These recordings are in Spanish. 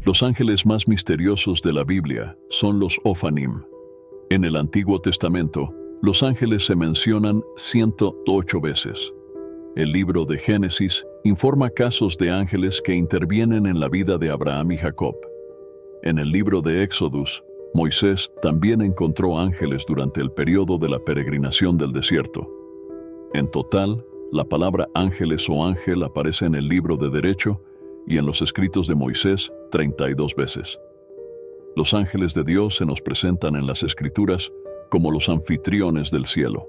Los ángeles más misteriosos de la Biblia son los Ophanim. En el Antiguo Testamento, los ángeles se mencionan 108 veces. El libro de Génesis informa casos de ángeles que intervienen en la vida de Abraham y Jacob. En el libro de Éxodus, Moisés también encontró ángeles durante el periodo de la peregrinación del desierto. En total, la palabra ángeles o ángel aparece en el libro de Derecho y en los escritos de Moisés 32 veces. Los ángeles de Dios se nos presentan en las Escrituras como los anfitriones del cielo.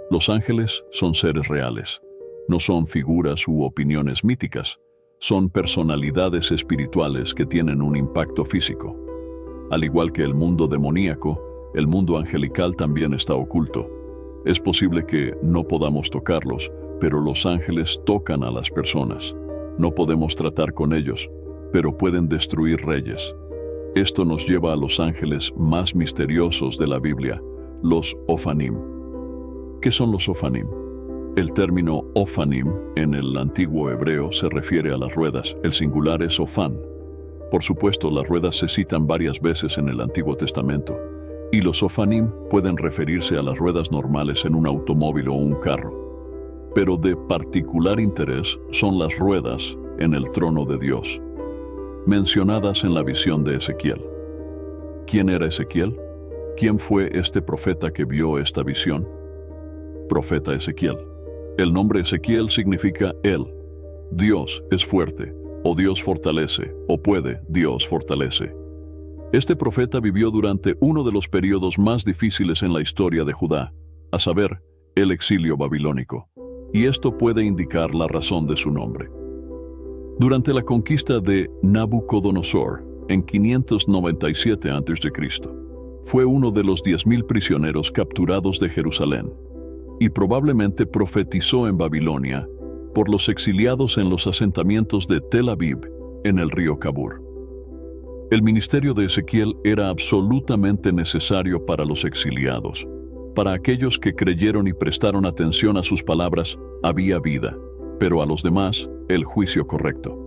Los ángeles son seres reales, no son figuras u opiniones míticas, son personalidades espirituales que tienen un impacto físico. Al igual que el mundo demoníaco, el mundo angelical también está oculto. Es posible que no podamos tocarlos, pero los ángeles tocan a las personas. No podemos tratar con ellos, pero pueden destruir reyes. Esto nos lleva a los ángeles más misteriosos de la Biblia, los Ophanim. ¿Qué son los Ophanim? El término Ophanim en el antiguo hebreo se refiere a las ruedas, el singular es Ophan. Por supuesto, las ruedas se citan varias veces en el Antiguo Testamento, y los Ophanim pueden referirse a las ruedas normales en un automóvil o un carro. Pero de particular interés son las ruedas en el trono de Dios, mencionadas en la visión de Ezequiel. ¿Quién era Ezequiel? ¿Quién fue este profeta que vio esta visión? Profeta Ezequiel. El nombre Ezequiel significa Él. Dios es fuerte, o Dios fortalece, o puede, Dios fortalece. Este profeta vivió durante uno de los periodos más difíciles en la historia de Judá, a saber, el exilio babilónico. Y esto puede indicar la razón de su nombre. Durante la conquista de Nabucodonosor, en 597 a.C., fue uno de los 10,000 prisioneros capturados de Jerusalén, y probablemente profetizó en Babilonia por los exiliados en los asentamientos de Tel Aviv, en el río Cabur. El ministerio de Ezequiel era absolutamente necesario para los exiliados. Para aquellos que creyeron y prestaron atención a sus palabras, había vida, pero a los demás, el juicio correcto.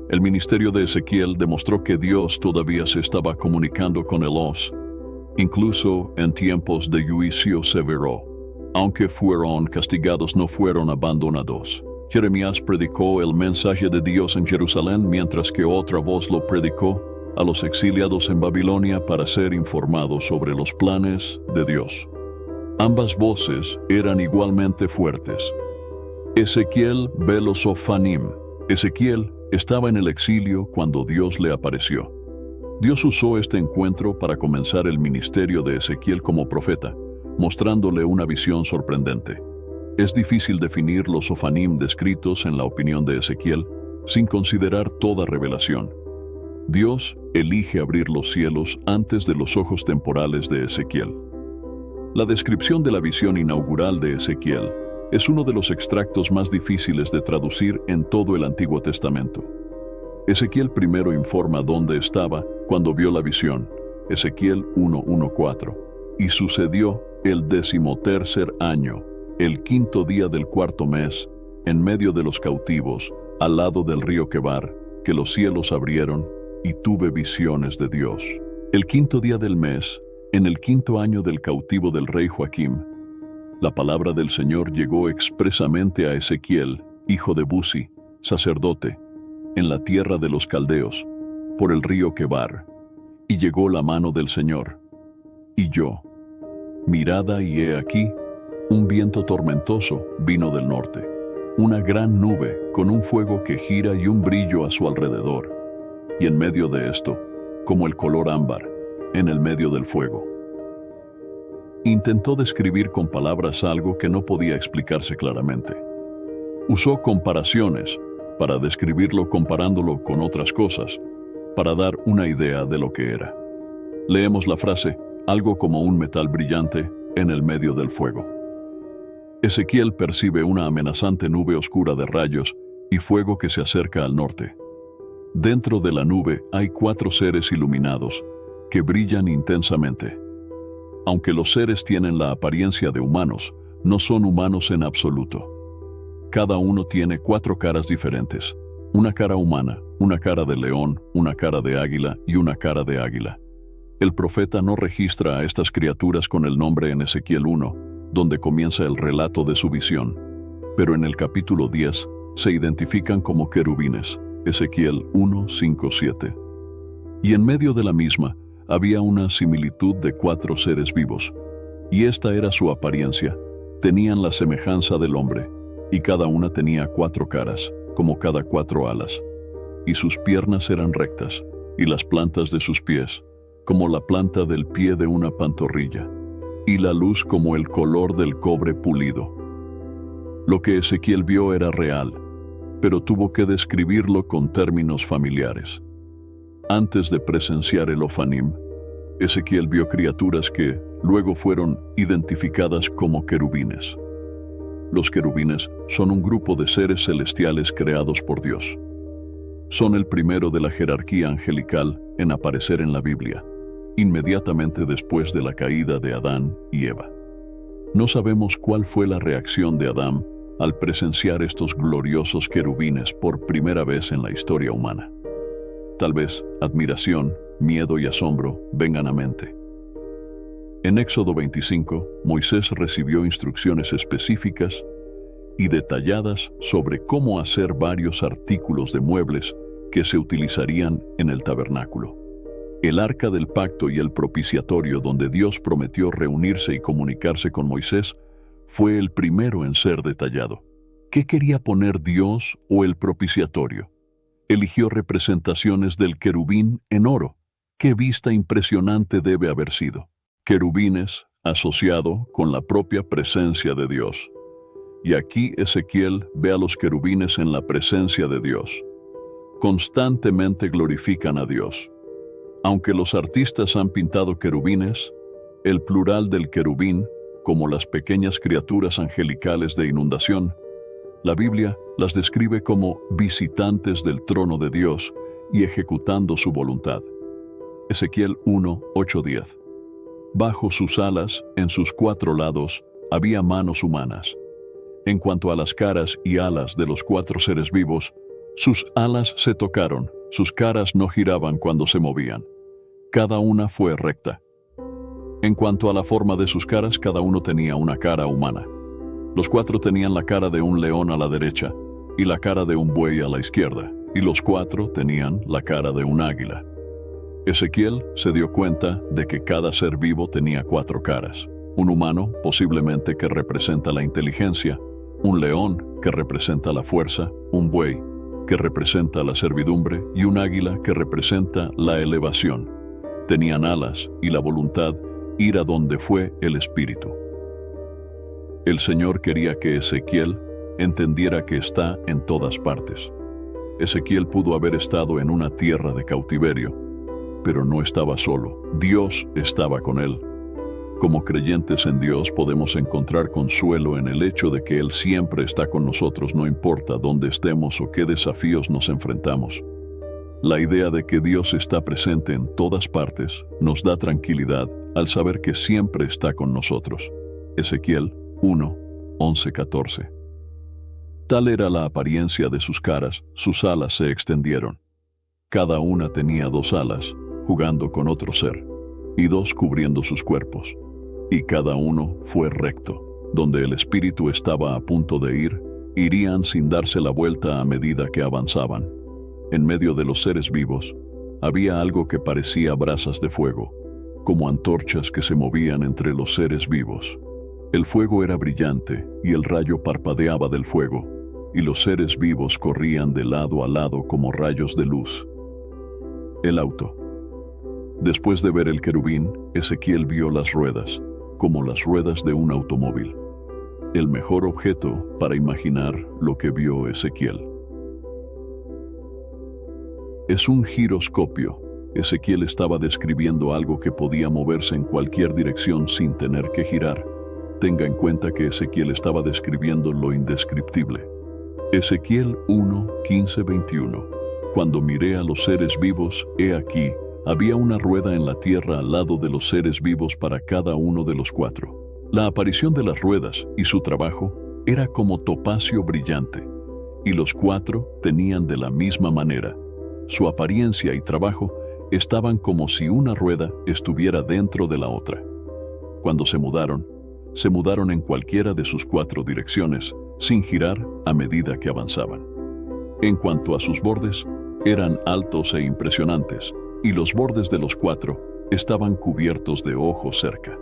El ministerio de Ezequiel demostró que Dios todavía se estaba comunicando con Elos, incluso en tiempos de juicio severo. Aunque fueron castigados, no fueron abandonados. Jeremías predicó el mensaje de Dios en Jerusalén, mientras que otra voz lo predicó a los exiliados en Babilonia para ser informados sobre los planes de Dios. Ambas voces eran igualmente fuertes. Ezequiel ve los Ophanim. Ezequiel estaba en el exilio cuando Dios le apareció. Dios usó este encuentro para comenzar el ministerio de Ezequiel como profeta, mostrándole una visión sorprendente. Es difícil definir los Ophanim descritos en la opinión de Ezequiel sin considerar toda revelación. Dios elige abrir los cielos antes de los ojos temporales de Ezequiel. La descripción de la visión inaugural de Ezequiel es uno de los extractos más difíciles de traducir en todo el Antiguo Testamento. Ezequiel primero informa dónde estaba cuando vio la visión, Ezequiel 1:1-4, y sucedió el 13º año, el 5º día del 4º mes, en medio de los cautivos, al lado del río Quebar, que los cielos abrieron, y tuve visiones de Dios. El 5º día del mes, en el 5º año del cautivo del rey Joaquim, la palabra del Señor llegó expresamente a Ezequiel, hijo de Buzi, sacerdote, en la tierra de los caldeos, por el río Quebar, y llegó la mano del Señor. Y yo, mirada y he aquí, un viento tormentoso vino del norte, una gran nube con un fuego que gira y un brillo a su alrededor, y en medio de esto, como el color ámbar, en el medio del fuego. Intentó describir con palabras algo que no podía explicarse claramente. Usó comparaciones para describirlo comparándolo con otras cosas, para dar una idea de lo que era. Leemos la frase, algo como un metal brillante en el medio del fuego. Ezequiel percibe una amenazante nube oscura de rayos y fuego que se acerca al norte. Dentro de la nube hay 4 seres iluminados que brillan intensamente. Aunque los seres tienen la apariencia de humanos, no son humanos en absoluto. Cada uno tiene 4 caras diferentes, una cara humana, una cara de león, una cara de águila y una cara de águila. El profeta no registra a estas criaturas con el nombre en Ezequiel 1, donde comienza el relato de su visión, pero en el capítulo 10 se identifican como querubines, Ezequiel 1, 5, 7. Y en medio de la misma había una similitud de 4 seres vivos, y esta era su apariencia. Tenían la semejanza del hombre, y cada una tenía 4 caras, como cada 4 alas, y sus piernas eran rectas, y las plantas de sus pies, como la planta del pie de una pantorrilla, y la luz como el color del cobre pulido. Lo que Ezequiel vio era real, pero tuvo que describirlo con términos familiares. Antes de presenciar el Ofanim, Ezequiel vio criaturas que luego fueron identificadas como querubines. Los querubines son un grupo de seres celestiales creados por Dios. Son el primero de la jerarquía angelical en aparecer en la Biblia, inmediatamente después de la caída de Adán y Eva. No sabemos cuál fue la reacción de Adán al presenciar estos gloriosos querubines por primera vez en la historia humana. Tal vez admiración, miedo y asombro vengan a mente. En Éxodo 25, Moisés recibió instrucciones específicas y detalladas sobre cómo hacer varios artículos de muebles que se utilizarían en el tabernáculo. El arca del pacto y el propiciatorio donde Dios prometió reunirse y comunicarse con Moisés fue el primero en ser detallado. ¿Qué quería poner Dios o el propiciatorio? Eligió representaciones del querubín en oro. ¡Qué vista impresionante debe haber sido! Querubines asociado con la propia presencia de Dios. Y aquí Ezequiel ve a los querubines en la presencia de Dios. Constantemente glorifican a Dios. Aunque los artistas han pintado querubines, el plural del querubín, como las pequeñas criaturas angelicales de inundación, la Biblia las describe como visitantes del trono de Dios y ejecutando su voluntad. Ezequiel 1, 8, 10. Bajo sus alas, en sus 4 lados, había manos humanas. En cuanto a las caras y alas de los 4 seres vivos, sus alas se tocaron, sus caras no giraban cuando se movían. Cada una fue recta. En cuanto a la forma de sus caras, cada uno tenía una cara humana. Los 4 tenían la cara de un león a la derecha y la cara de un buey a la izquierda, y los 4 tenían la cara de un águila. Ezequiel se dio cuenta de que cada ser vivo tenía 4 caras. Un humano, posiblemente que representa la inteligencia, un león, que representa la fuerza, un buey, que representa la servidumbre, y un águila, que representa la elevación. Tenían alas y la voluntad ir a donde fue el Espíritu. El Señor quería que Ezequiel entendiera que está en todas partes. Ezequiel pudo haber estado en una tierra de cautiverio, pero no estaba solo. Dios estaba con él. Como creyentes en Dios podemos encontrar consuelo en el hecho de que Él siempre está con nosotros, no importa dónde estemos o qué desafíos nos enfrentamos. La idea de que Dios está presente en todas partes nos da tranquilidad al saber que siempre está con nosotros. Ezequiel 1, 11, 14. Tal era la apariencia de sus caras, sus alas se extendieron. Cada una tenía 2 alas, jugando con otro ser, y 2 cubriendo sus cuerpos. Y cada uno fue recto. Donde el espíritu estaba a punto de ir, irían sin darse la vuelta a medida que avanzaban. En medio de los seres vivos, había algo que parecía brasas de fuego, como antorchas que se movían entre los seres vivos. El fuego era brillante y el rayo parpadeaba del fuego, y los seres vivos corrían de lado a lado como rayos de luz. El auto. Después de ver el querubín, Ezequiel vio las ruedas, como las ruedas de un automóvil. El mejor objeto para imaginar lo que vio Ezequiel. Es un giroscopio. Ezequiel estaba describiendo algo que podía moverse en cualquier dirección sin tener que girar. Tenga en cuenta que Ezequiel estaba describiendo lo indescriptible. Ezequiel 1, 15, 21. Cuando miré a los seres vivos, he aquí, había una rueda en la tierra al lado de los seres vivos para cada uno de los 4. La aparición de las ruedas y su trabajo era como topacio brillante, y los 4 tenían de la misma manera. su apariencia y trabajo estaban como si una rueda estuviera dentro de la otra. Cuando se mudaron en cualquiera de sus 4 direcciones, sin girar a medida que avanzaban. En cuanto a sus bordes, eran altos e impresionantes, y los bordes de los 4 estaban cubiertos de ojos cerca.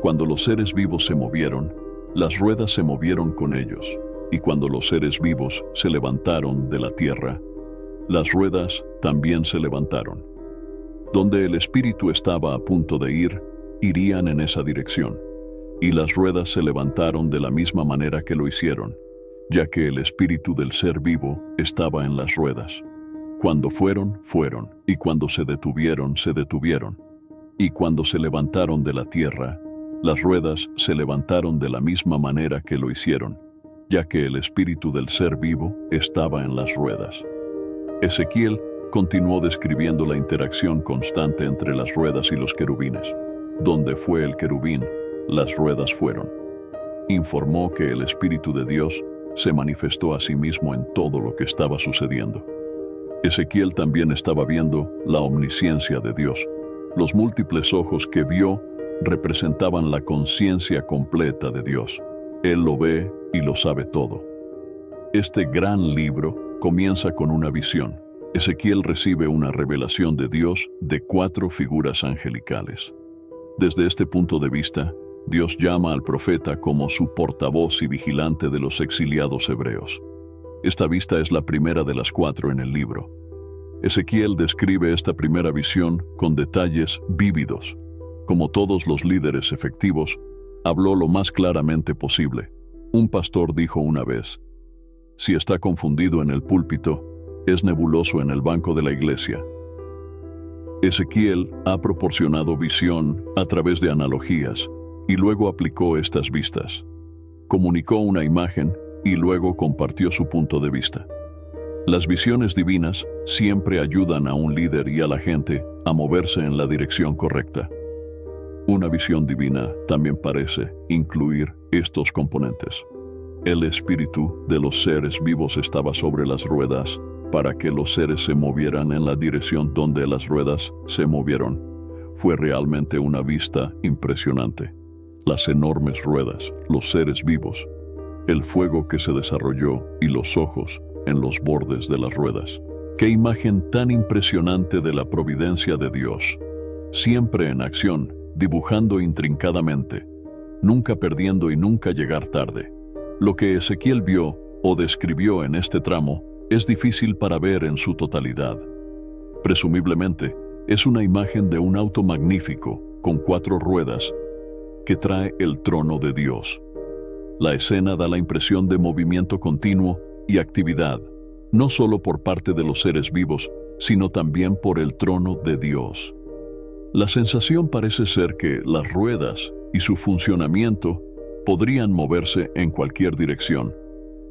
Cuando los seres vivos se movieron, las ruedas se movieron con ellos, y cuando los seres vivos se levantaron de la tierra, las ruedas también se levantaron. Donde el espíritu estaba a punto de ir, irían en esa dirección, y las ruedas se levantaron de la misma manera que lo hicieron, ya que el espíritu del ser vivo estaba en las ruedas. Cuando fueron, y cuando se detuvieron, y cuando se levantaron de la tierra, las ruedas se levantaron de la misma manera que lo hicieron, ya que el espíritu del ser vivo estaba en las ruedas. Ezequiel continuó describiendo la interacción constante entre las ruedas y los querubines. Donde fue el querubín, las ruedas fueron. Informó que el Espíritu de Dios se manifestó a sí mismo en todo lo que estaba sucediendo. Ezequiel también estaba viendo la omnisciencia de Dios. Los múltiples ojos que vio representaban la conciencia completa de Dios. Él lo ve y lo sabe todo. Este gran libro comienza con una visión. Ezequiel recibe una revelación de Dios de 4 figuras angelicales. Desde este punto de vista, Dios llama al profeta como su portavoz y vigilante de los exiliados hebreos. Esta vista es la primera de las 4 en el libro. Ezequiel describe esta primera visión con detalles vívidos. Como todos los líderes efectivos, habló lo más claramente posible. Un pastor dijo una vez: si está confundido en el púlpito, es nebuloso en el banco de la iglesia. Ezequiel ha proporcionado visión a través de analogías y luego aplicó estas vistas. Comunicó una imagen y luego compartió su punto de vista. Las visiones divinas siempre ayudan a un líder y a la gente a moverse en la dirección correcta. Una visión divina también parece incluir estos componentes. El espíritu de los seres vivos estaba sobre las ruedas para que los seres se movieran en la dirección donde las ruedas se movieron. Fue realmente una vista impresionante. Las enormes ruedas, los seres vivos, el fuego que se desarrolló y los ojos en los bordes de las ruedas. ¡Qué imagen tan impresionante de la providencia de Dios! Siempre en acción, dibujando intrincadamente, nunca perdiendo y nunca llegar tarde. Lo que Ezequiel vio o describió en este tramo es difícil para ver en su totalidad. Presumiblemente, es una imagen de un auto magnífico con 4 ruedas que trae el trono de Dios. La escena da la impresión de movimiento continuo y actividad, no solo por parte de los seres vivos, sino también por el trono de Dios. La sensación parece ser que las ruedas y su funcionamiento podrían moverse en cualquier dirección,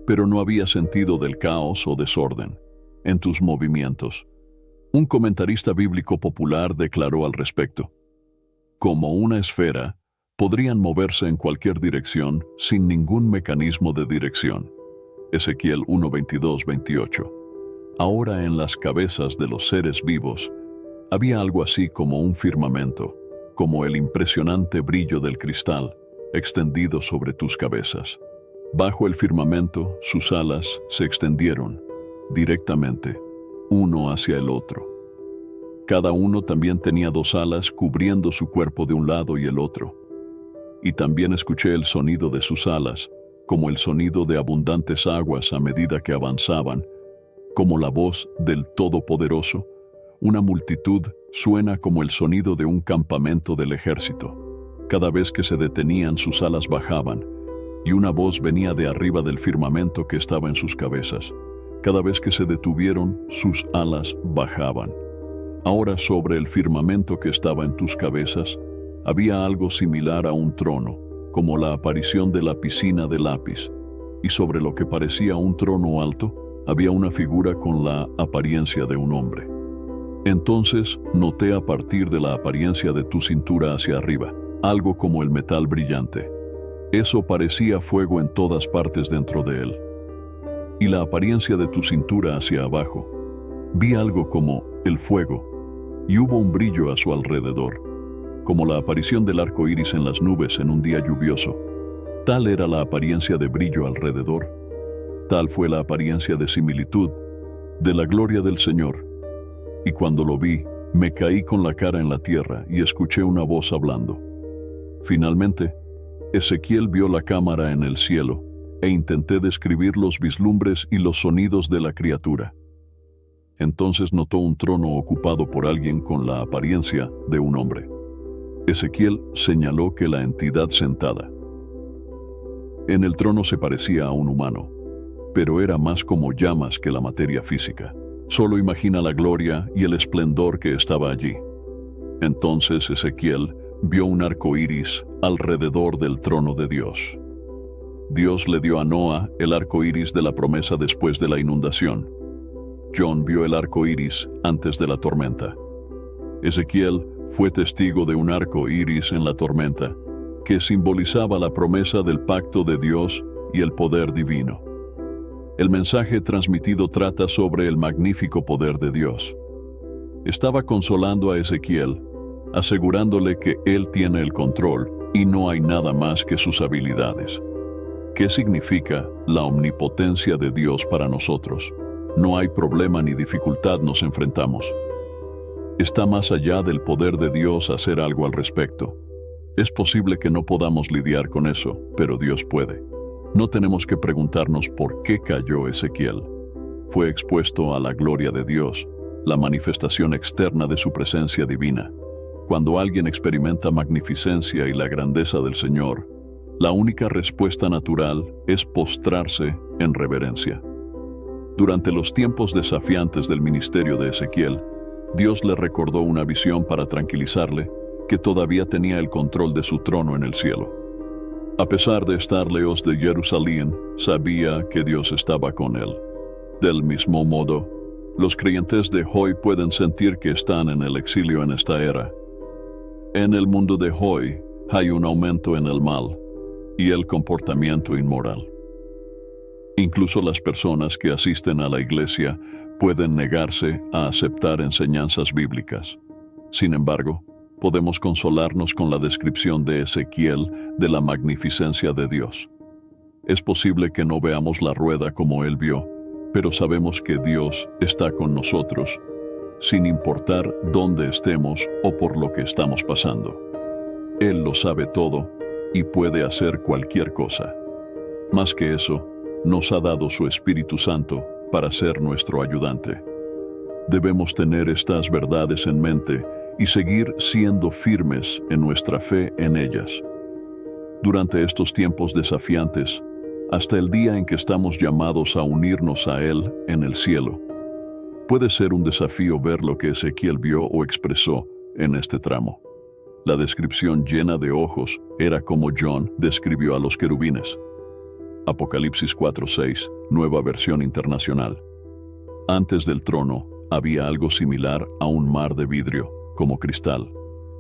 pero no había sentido del caos o desorden en tus movimientos. Un comentarista bíblico popular declaró al respecto: como una esfera, podrían moverse en cualquier dirección sin ningún mecanismo de dirección. Ezequiel 1:22-28. Ahora en las cabezas de los seres vivos había algo así como un firmamento, como el impresionante brillo del cristal extendido sobre tus cabezas. Bajo el firmamento, sus alas se extendieron directamente, uno hacia el otro. Cada uno también tenía 2 alas cubriendo su cuerpo de un lado y el otro. Y también escuché el sonido de sus alas, como el sonido de abundantes aguas a medida que avanzaban, como la voz del Todopoderoso. Una multitud suena como el sonido de un campamento del ejército. Cada vez que se detenían, sus alas bajaban, y una voz venía de arriba del firmamento que estaba en sus cabezas. Cada vez que se detuvieron, sus alas bajaban. Ahora sobre el firmamento que estaba en tus cabezas, había algo similar a un trono, como la aparición de la piscina de lápiz, y sobre lo que parecía un trono alto, había una figura con la apariencia de un hombre. Entonces noté a partir de la apariencia de tu cintura hacia arriba, algo como el metal brillante. Eso parecía fuego en todas partes dentro de él. Y la apariencia de tu cintura hacia abajo, Vi algo como el fuego, y hubo un brillo a su alrededor, como la aparición del arco iris en las nubes en un día lluvioso. Tal era la apariencia de brillo alrededor, tal fue la apariencia de similitud, de la gloria del Señor. Y cuando lo vi, me caí con la cara en la tierra y escuché una voz hablando. Finalmente, Ezequiel vio la cámara en el cielo e intenté describir los vislumbres y los sonidos de la criatura. Entonces notó un trono ocupado por alguien con la apariencia de un hombre. Ezequiel señaló que la entidad sentada en el trono se parecía a un humano, pero era más como llamas que la materia física. Solo imagina la gloria y el esplendor que estaba allí. Entonces Ezequiel vio un arco iris alrededor del trono de Dios. Dios le dio a Noa el arco iris de la promesa después de la inundación. John vio el arco iris antes de la tormenta. Ezequiel fue testigo de un arco iris en la tormenta, que simbolizaba la promesa del pacto de Dios y el poder divino. El mensaje transmitido trata sobre el magnífico poder de Dios. Estaba consolando a Ezequiel, asegurándole que él tiene el control y no hay nada más que sus habilidades. ¿Qué significa la omnipotencia de Dios para nosotros? No hay problema ni dificultad nos enfrentamos. Está más allá del poder de Dios hacer algo al respecto. Es posible que no podamos lidiar con eso, pero Dios puede. No tenemos que preguntarnos por qué cayó Ezequiel. Fue expuesto a la gloria de Dios, la manifestación externa de su presencia divina. Cuando alguien experimenta magnificencia y la grandeza del Señor, la única respuesta natural es postrarse en reverencia. Durante los tiempos desafiantes del ministerio de Ezequiel, Dios le recordó una visión para tranquilizarle que todavía tenía el control de su trono en el cielo. A pesar de estar lejos de Jerusalén, sabía que Dios estaba con él. Del mismo modo, los creyentes de hoy pueden sentir que están en el exilio en esta era. En el mundo de hoy hay un aumento en el mal y el comportamiento inmoral. Incluso las personas que asisten a la iglesia pueden negarse a aceptar enseñanzas bíblicas. Sin embargo, podemos consolarnos con la descripción de Ezequiel de la magnificencia de Dios. Es posible que no veamos la rueda como él vio, pero sabemos que Dios está con nosotros, sin importar dónde estemos o por lo que estamos pasando. Él lo sabe todo y puede hacer cualquier cosa. Más que eso, nos ha dado su Espíritu Santo para ser nuestro ayudante. Debemos tener estas verdades en mente y seguir siendo firmes en nuestra fe en ellas. Durante estos tiempos desafiantes, hasta el día en que estamos llamados a unirnos a Él en el cielo, puede ser un desafío ver lo que Ezequiel vio o expresó en este tramo. La descripción llena de ojos era como John describió a los querubines. Apocalipsis 4:6, Nueva Versión Internacional. Antes del trono había algo similar a un mar de vidrio, como cristal.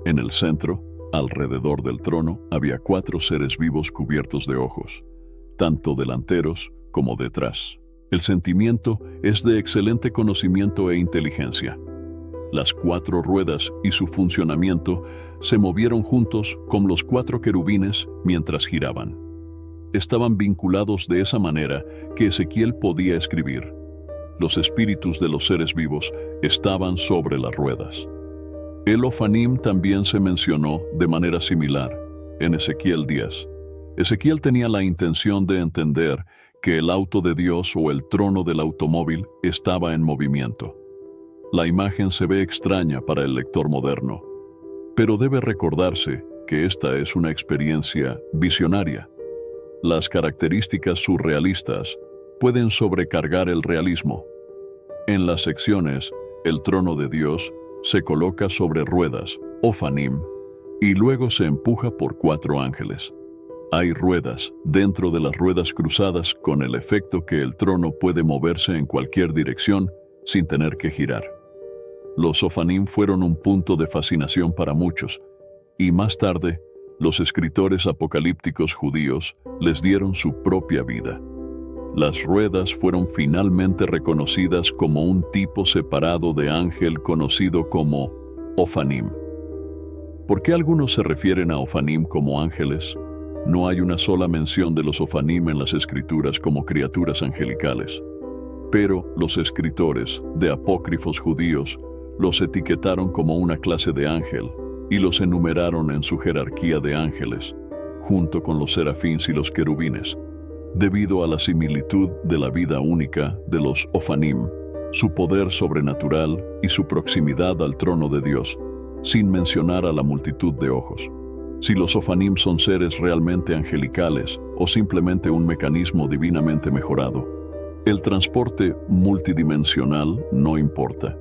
En el centro, alrededor del trono, había 4 seres vivos cubiertos de ojos, tanto delanteros como detrás. El sentimiento es de excelente conocimiento e inteligencia. Las 4 ruedas y su funcionamiento se movieron juntos con los 4 querubines mientras giraban. Estaban vinculados de esa manera que Ezequiel podía escribir. Los espíritus de los seres vivos estaban sobre las ruedas. El Ofanim también se mencionó de manera similar en Ezequiel 10. Ezequiel tenía la intención de entender que el auto de Dios o el trono del automóvil estaba en movimiento. La imagen se ve extraña para el lector moderno, pero debe recordarse que esta es una experiencia visionaria. Las características surrealistas pueden sobrecargar el realismo. En las secciones, el trono de Dios se coloca sobre ruedas, Ofanim, y luego se empuja por 4 ángeles. Hay ruedas dentro de las ruedas cruzadas con el efecto que el trono puede moverse en cualquier dirección sin tener que girar. Los Ofanim fueron un punto de fascinación para muchos, y más tarde, los escritores apocalípticos judíos les dieron su propia vida. las ruedas fueron finalmente reconocidas como un tipo separado de ángel conocido como Ofanim. ¿Por qué algunos se refieren a Ofanim como ángeles? No hay una sola mención de los Ofanim en las Escrituras como criaturas angelicales. Pero los escritores de apócrifos judíos los etiquetaron como una clase de ángel y los enumeraron en su jerarquía de ángeles, junto con los serafines y los querubines, debido a la similitud de la vida única de los Ofanim, su poder sobrenatural y su proximidad al trono de Dios, sin mencionar a la multitud de ojos. Si los Ofanim son seres realmente angelicales o simplemente un mecanismo divinamente mejorado, el transporte multidimensional no importa.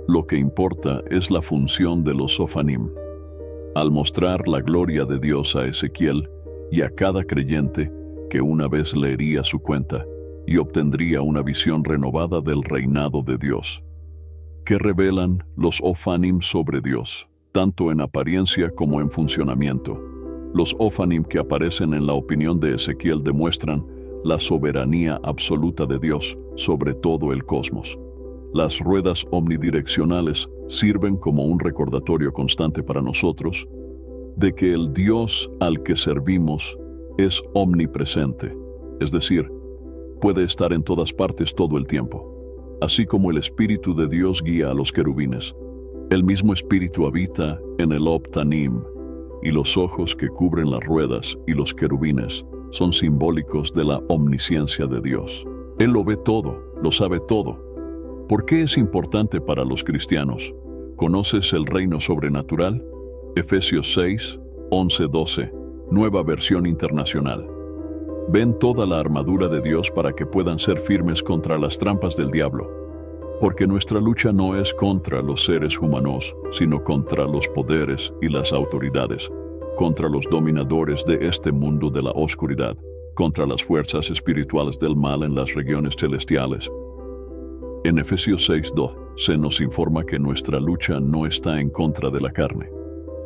Lo que importa es la función de los Ofanim. Al mostrar la gloria de Dios a Ezequiel y a cada creyente que una vez leería su cuenta y obtendría una visión renovada del reinado de Dios. ¿Qué revelan los Ofanim sobre Dios, tanto en apariencia como en funcionamiento? Los Ofanim que aparecen en la opinión de Ezequiel demuestran la soberanía absoluta de Dios sobre todo el cosmos. Las ruedas omnidireccionales sirven como un recordatorio constante para nosotros de que el Dios al que servimos es omnipresente, es decir, puede estar en todas partes todo el tiempo. Así como el Espíritu de Dios guía a los querubines, el mismo Espíritu habita en el Optanim, y los ojos que cubren las ruedas y los querubines son simbólicos de la omnisciencia de Dios. Él lo ve todo, lo sabe todo. ¿Por qué es importante para los cristianos? ¿Conoces el reino sobrenatural? Efesios 6, 11-12, Nueva Versión Internacional. Ven toda la armadura de Dios para que puedan ser firmes contra las trampas del diablo. Porque nuestra lucha no es contra los seres humanos, sino contra los poderes y las autoridades, contra los dominadores de este mundo de la oscuridad, contra las fuerzas espirituales del mal en las regiones celestiales. En Efesios 6:2 se nos informa que nuestra lucha no está en contra de la carne.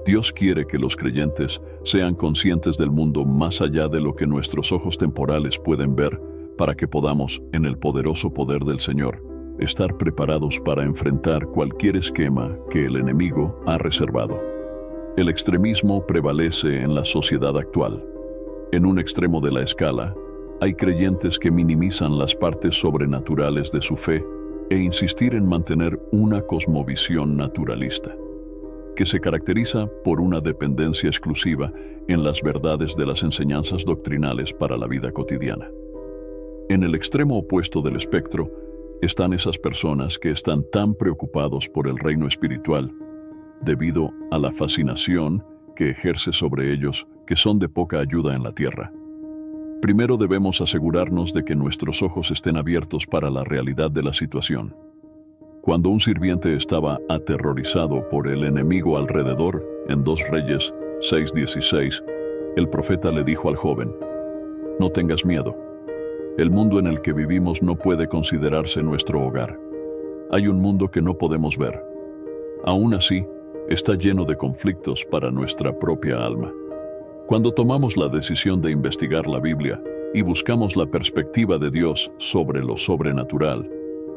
Dios quiere que los creyentes sean conscientes del mundo más allá de lo que nuestros ojos temporales pueden ver, para que podamos, en el poderoso poder del Señor, estar preparados para enfrentar cualquier esquema que el enemigo ha reservado. El extremismo prevalece en la sociedad actual. En un extremo de la escala, hay creyentes que minimizan las partes sobrenaturales de su fe e insistir en mantener una cosmovisión naturalista, que se caracteriza por una dependencia exclusiva en las verdades de las enseñanzas doctrinales para la vida cotidiana. En el extremo opuesto del espectro están esas personas que están tan preocupados por el reino espiritual, debido a la fascinación que ejerce sobre ellos, que son de poca ayuda en la tierra. Primero debemos asegurarnos de que nuestros ojos estén abiertos para la realidad de la situación. Cuando un sirviente estaba aterrorizado por el enemigo alrededor, en 2 Reyes 6:16, el profeta le dijo al joven: «No tengas miedo. El mundo en el que vivimos no puede considerarse nuestro hogar. Hay un mundo que no podemos ver. Aún así, está lleno de conflictos para nuestra propia alma. Cuando tomamos la decisión de investigar la Biblia y buscamos la perspectiva de Dios sobre lo sobrenatural,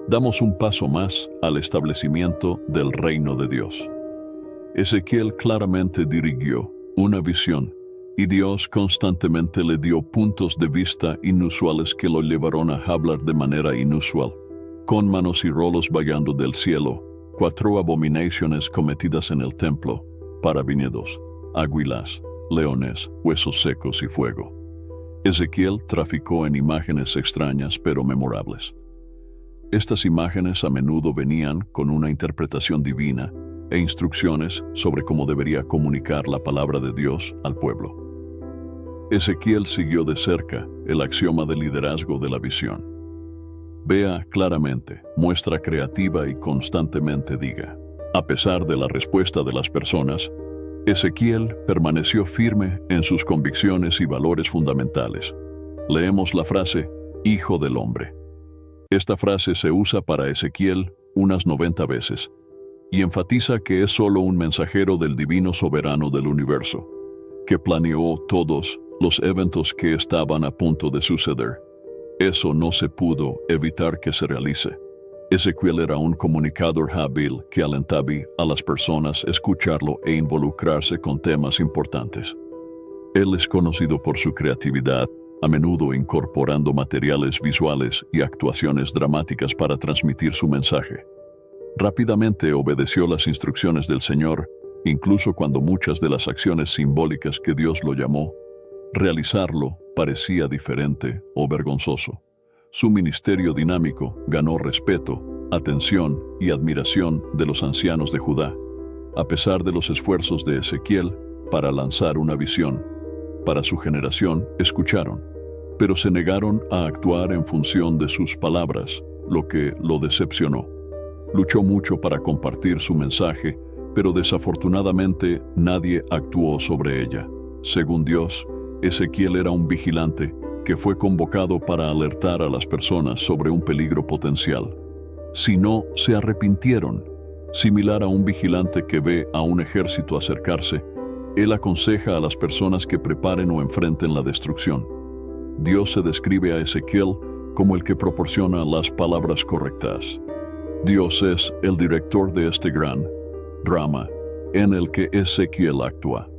damos un paso más al establecimiento del reino de Dios». Ezequiel claramente dirigió una visión y Dios constantemente le dio puntos de vista inusuales que lo llevaron a hablar de manera inusual, con manos y rolos vagando del cielo, 4 abominaciones cometidas en el templo, para viñedos, águilas, leones, huesos secos y fuego. Ezequiel traficó en imágenes extrañas pero memorables. Estas imágenes a menudo venían con una interpretación divina e instrucciones sobre cómo debería comunicar la palabra de Dios al pueblo. Ezequiel siguió de cerca el axioma de liderazgo de la visión. Vea claramente, muestra creativa y constantemente diga. A pesar de la respuesta de las personas, Ezequiel permaneció firme en sus convicciones y valores fundamentales. Leemos la frase, Hijo del Hombre. Esta frase se usa para Ezequiel unas 90 veces y enfatiza que es solo un mensajero del divino soberano del universo, que planeó todos los eventos que estaban a punto de suceder. Eso no se pudo evitar que se realice. Ezequiel era un comunicador hábil que alentaba a las personas a escucharlo e involucrarse con temas importantes. Él es conocido por su creatividad, a menudo incorporando materiales visuales y actuaciones dramáticas para transmitir su mensaje. Rápidamente obedeció las instrucciones del Señor, incluso cuando muchas de las acciones simbólicas que Dios lo llamó, realizarlo parecía diferente o vergonzoso. Su ministerio dinámico ganó respeto, atención y admiración de los ancianos de Judá, a pesar de los esfuerzos de Ezequiel para lanzar una visión. Para su generación escucharon, pero se negaron a actuar en función de sus palabras, lo que lo decepcionó. Luchó mucho para compartir su mensaje, pero desafortunadamente nadie actuó sobre ella. Según Dios, Ezequiel era un vigilante que fue convocado para alertar a las personas sobre un peligro potencial. Si no se arrepintieron, similar a un vigilante que ve a un ejército acercarse, él aconseja a las personas que preparen o enfrenten la destrucción. Dios se describe a Ezequiel como el que proporciona las palabras correctas. Dios es el director de este gran drama en el que Ezequiel actúa.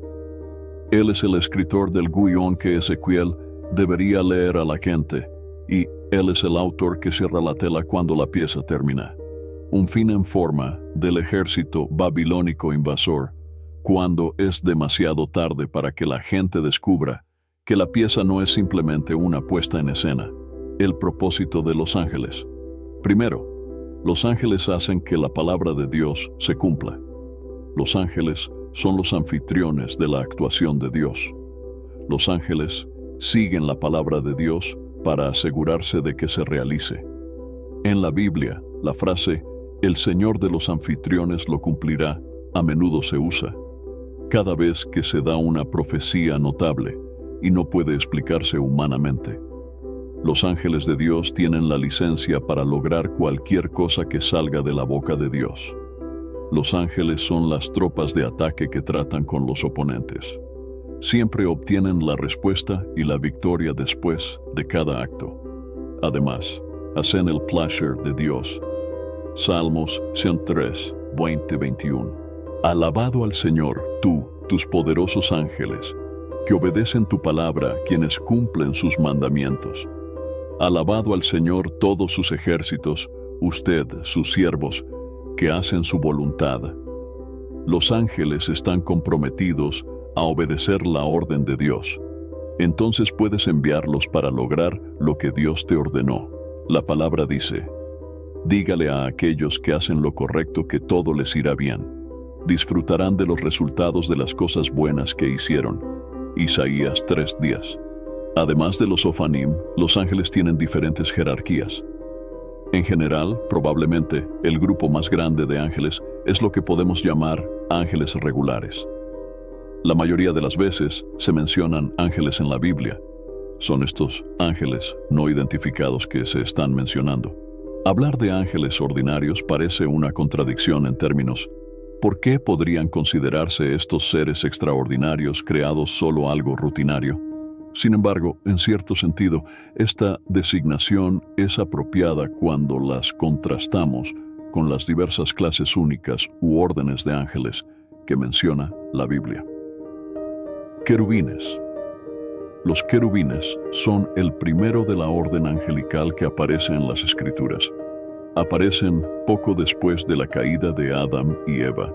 Él es el escritor del guión que Ezequiel debería leer a la gente, y él es el autor que cierra la tela cuando la pieza termina. Un fin en forma del ejército babilónico invasor, cuando es demasiado tarde para que la gente descubra que la pieza no es simplemente una puesta en escena. El propósito de los ángeles. Primero, los ángeles hacen que la palabra de Dios se cumpla. Los ángeles son los anfitriones de la actuación de Dios. Los ángeles siguen la palabra de Dios para asegurarse de que se realice. En la Biblia, la frase «El Señor de los anfitriones lo cumplirá» a menudo se usa. Cada vez que se da una profecía notable y no puede explicarse humanamente. Los ángeles de Dios tienen la licencia para lograr cualquier cosa que salga de la boca de Dios. Los ángeles son las tropas de ataque que tratan con los oponentes. Siempre obtienen la respuesta y la victoria después de cada acto. Además, hacen el placer de Dios. Salmos 103, 20-21. Alabado al Señor, tú, tus poderosos ángeles, que obedecen tu palabra, quienes cumplen sus mandamientos. Alabado al Señor todos sus ejércitos, usted, sus siervos, que hacen su voluntad. Los ángeles están comprometidos a obedecer la orden de Dios. Entonces puedes enviarlos para lograr lo que Dios te ordenó. La palabra dice, dígale a aquellos que hacen lo correcto que todo les irá bien. Disfrutarán de los resultados de las cosas buenas que hicieron. Isaías 3:10. Además de los Ofanim, los ángeles tienen diferentes jerarquías. En general, probablemente, el grupo más grande de ángeles es lo que podemos llamar ángeles regulares. La mayoría de las veces se mencionan ángeles en la Biblia. Son estos ángeles no identificados que se están mencionando. Hablar de ángeles ordinarios parece una contradicción en términos. ¿Por qué podrían considerarse estos seres extraordinarios creados solo algo rutinario? Sin embargo, en cierto sentido, esta designación es apropiada cuando las contrastamos con las diversas clases únicas u órdenes de ángeles que menciona la Biblia. Querubines. Los querubines son el primero de la orden angelical que aparece en las Escrituras. Aparecen poco después de la caída de Adán y Eva.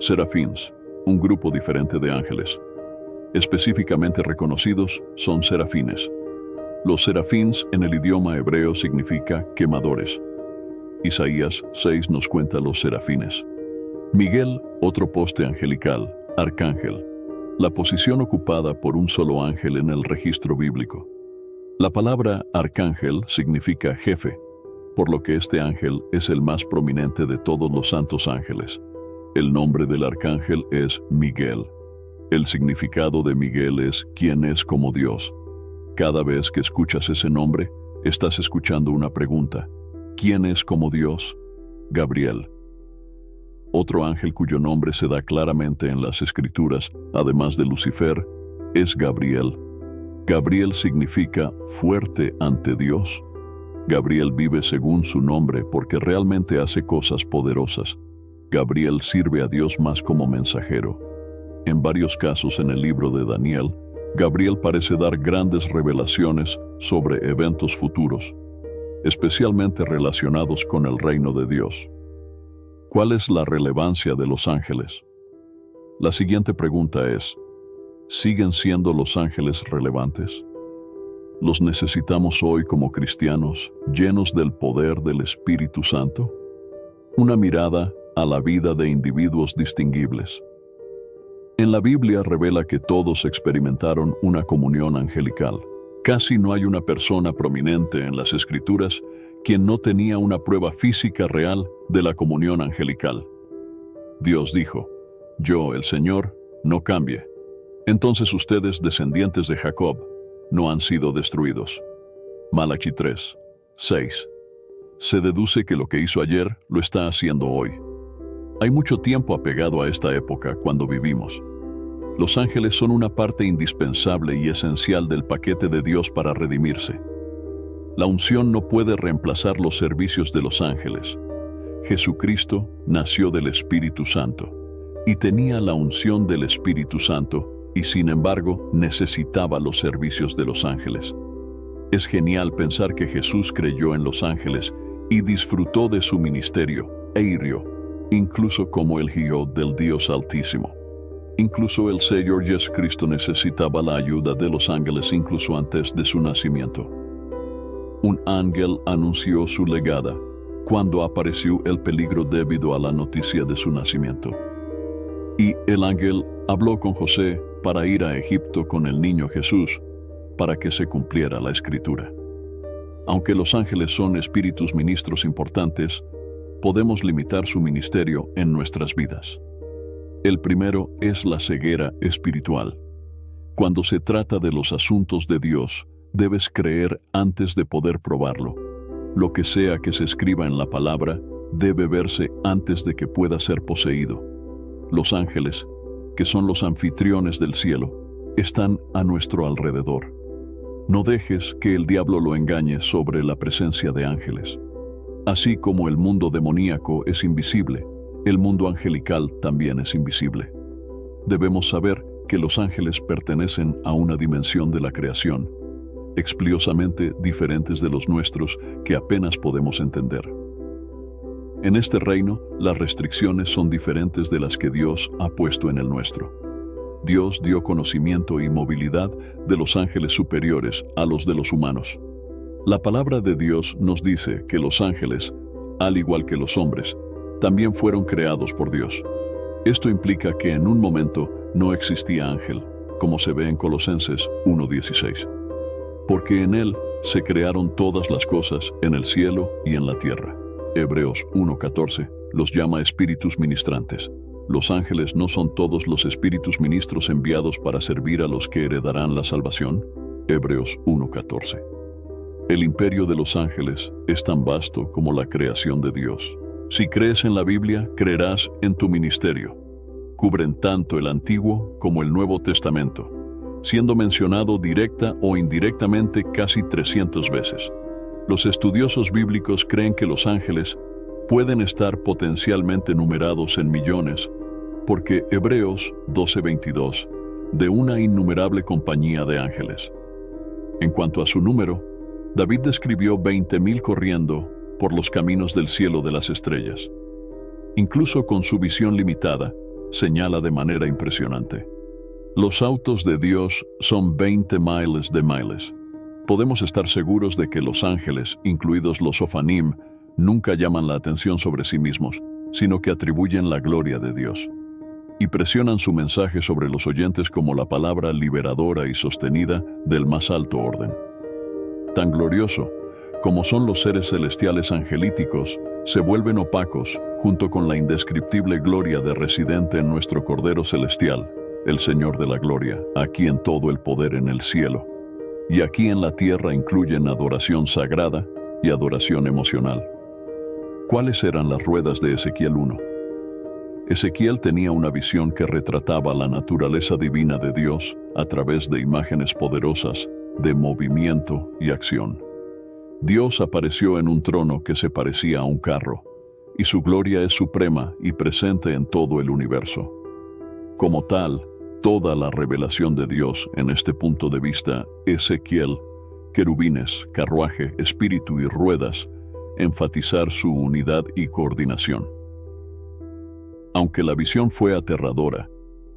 Serafines, un grupo diferente de ángeles. Específicamente reconocidos son serafines. Los serafines en el idioma hebreo significa quemadores. Isaías 6 nos cuenta los serafines. Miguel, otro poste angelical, arcángel. La posición ocupada por un solo ángel en el registro bíblico. La palabra arcángel significa jefe, por lo que este ángel es el más prominente de todos los santos ángeles. El nombre del arcángel es Miguel. El significado de Miguel es ¿quién es como Dios? Cada vez que escuchas ese nombre, estás escuchando una pregunta. ¿Quién es como Dios? Gabriel. Otro ángel cuyo nombre se da claramente en las Escrituras, además de Lucifer, es Gabriel. Gabriel significa fuerte ante Dios. Gabriel vive según su nombre porque realmente hace cosas poderosas. Gabriel sirve a Dios más como mensajero. En varios casos en el libro de Daniel, Gabriel parece dar grandes revelaciones sobre eventos futuros, especialmente relacionados con el reino de Dios. ¿Cuál es la relevancia de los ángeles? La siguiente pregunta es, ¿siguen siendo los ángeles relevantes? ¿Los necesitamos hoy como cristianos, llenos del poder del Espíritu Santo? Una mirada a la vida de individuos distinguibles. En la Biblia revela que todos experimentaron una comunión angelical. Casi no hay una persona prominente en las Escrituras quien no tenía una prueba física real de la comunión angelical. Dios dijo, yo, el Señor, no cambie. Entonces ustedes, descendientes de Jacob, no han sido destruidos. Malachi 3, 6. Se deduce que lo que hizo ayer lo está haciendo hoy. Hay mucho tiempo apegado a esta época cuando vivimos. Los ángeles son una parte indispensable y esencial del paquete de Dios para redimirse. La unción no puede reemplazar los servicios de los ángeles. Jesucristo nació del Espíritu Santo y tenía la unción del Espíritu Santo y sin embargo necesitaba los servicios de los ángeles. Es genial pensar que Jesús creyó en los ángeles y disfrutó de su ministerio, eirio, incluso como el hijo del Dios Altísimo. Incluso el Señor Jesucristo necesitaba la ayuda de los ángeles incluso antes de su nacimiento. Un ángel anunció su llegada cuando apareció el peligro debido a la noticia de su nacimiento. Y el ángel habló con José para ir a Egipto con el niño Jesús, para que se cumpliera la Escritura. Aunque los ángeles son espíritus ministros importantes, podemos limitar su ministerio en nuestras vidas. El primero es la ceguera espiritual. Cuando se trata de los asuntos de Dios, debes creer antes de poder probarlo. Lo que sea que se escriba en la palabra debe verse antes de que pueda ser poseído. Los ángeles, que son los anfitriones del cielo, están a nuestro alrededor. No dejes que el diablo lo engañe sobre la presencia de ángeles. Así como el mundo demoníaco es invisible, el mundo angelical también es invisible. Debemos saber que los ángeles pertenecen a una dimensión de la creación, expliosamente diferentes de los nuestros que apenas podemos entender. En este reino, las restricciones son diferentes de las que Dios ha puesto en el nuestro. Dios dio conocimiento y movilidad de los ángeles superiores a los de los humanos. La palabra de Dios nos dice que los ángeles, al igual que los hombres, también fueron creados por Dios. Esto implica que en un momento no existía ángel, como se ve en Colosenses 1:16. Porque en él se crearon todas las cosas en el cielo y en la tierra. Hebreos 1:14 los llama espíritus ministrantes. Los ángeles no son todos los espíritus ministros enviados para servir a los que heredarán la salvación. Hebreos 1:14. El imperio de los ángeles es tan vasto como la creación de Dios. Si crees en la Biblia, creerás en tu ministerio. Cubren tanto el Antiguo como el Nuevo Testamento, siendo mencionado directa o indirectamente casi 300 veces. Los estudiosos bíblicos creen que los ángeles pueden estar potencialmente numerados en millones, porque Hebreos 12:22, de una innumerable compañía de ángeles. En cuanto a su número, David describió 20,000 corriendo por los caminos del cielo de las estrellas. Incluso con su visión limitada, señala de manera impresionante. Los autos de Dios son 20 miles de miles. Podemos estar seguros de que los ángeles, incluidos los Ofanim, nunca llaman la atención sobre sí mismos, sino que atribuyen la gloria de Dios. Y presionan su mensaje sobre los oyentes como la palabra liberadora y sostenida del más alto orden. Tan glorioso como son los seres celestiales angelíticos, se vuelven opacos junto con la indescriptible gloria de residente en nuestro Cordero Celestial, el Señor de la Gloria, a quien todo el poder en el cielo. Y aquí en la tierra incluyen adoración sagrada y adoración emocional. ¿Cuáles eran las ruedas de Ezequiel 1? Ezequiel tenía una visión que retrataba la naturaleza divina de Dios a través de imágenes poderosas de movimiento y acción. Dios apareció en un trono que se parecía a un carro, y su gloria es suprema y presente en todo el universo. Como tal, toda la revelación de Dios en este punto de vista, Ezequiel, querubines, carruaje, espíritu y ruedas, enfatizar su unidad y coordinación. Aunque la visión fue aterradora,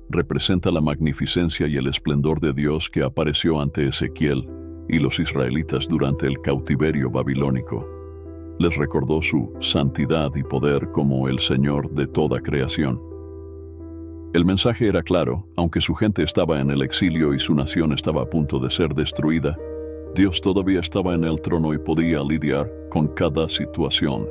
representa la magnificencia y el esplendor de Dios que apareció ante Ezequiel y los israelitas durante el cautiverio babilónico. Les recordó su santidad y poder como el Señor de toda creación. El mensaje era claro: aunque su gente estaba en el exilio y su nación estaba a punto de ser destruida, Dios todavía estaba en el trono y podía lidiar con cada situación.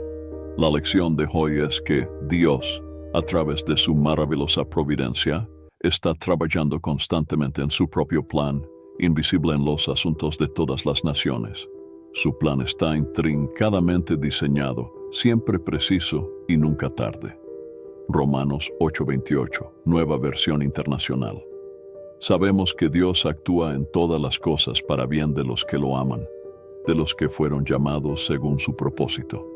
La lección de hoy es que Dios, a través de su maravillosa providencia, está trabajando constantemente en su propio plan, invisible en los asuntos de todas las naciones. Su plan está intrincadamente diseñado, siempre preciso y nunca tarde. Romanos 8:28, Nueva Versión Internacional. Sabemos que Dios actúa en todas las cosas para bien de los que lo aman, de los que fueron llamados según su propósito.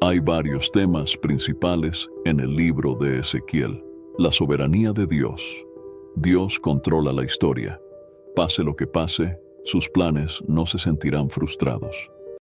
Hay varios temas principales en el libro de Ezequiel. La soberanía de Dios. Dios controla la historia. Pase lo que pase, sus planes no se sentirán frustrados.